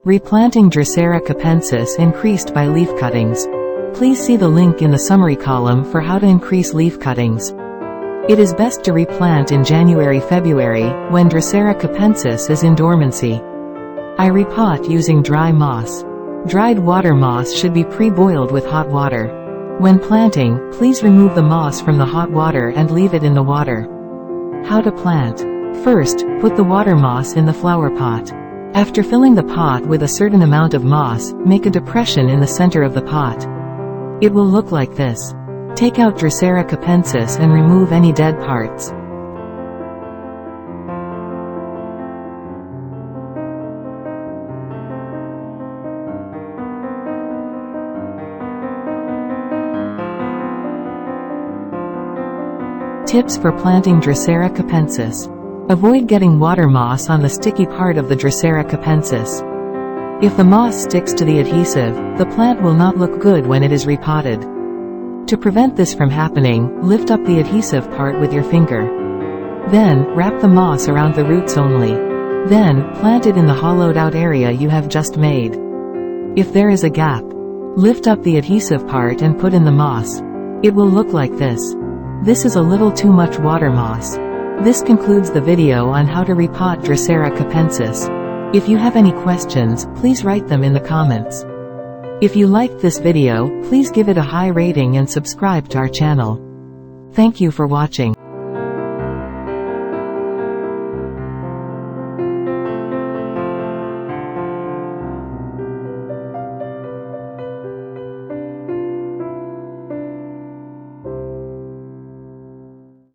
Replanting Drosera capensis increased by leaf cuttings. Please see the link in the summary column for how to increase leaf cuttings. It is best to replant in January-February, when Drosera capensis is in dormancy. I repot using dry moss. Dried water moss should be pre-boiled with hot water. When planting, please remove the moss from the hot water and leave it in the water. How to plant. First, put the water moss in the flower pot. After filling the pot with a certain amount of moss, make a depression in the center of the pot. It will look like this. Take out Drosera capensis and remove any dead parts. Tips for planting Drosera capensis. Avoid getting water moss on the sticky part of the Drosera capensis. If the moss sticks to the adhesive, the plant will not look good when it is repotted. To prevent this from happening, lift up the adhesive part with your finger. Then, wrap the moss around the roots only. Then, plant it in the hollowed-out area you have just made. If there is a gap, lift up the adhesive part and put in the moss. It will look like this. This is a little too much water moss. This concludes the video on how to repot Drosera capensis. If you have any questions, please write them in the comments. If you liked this video, please give it a high rating and subscribe to our channel. Thank you for watching.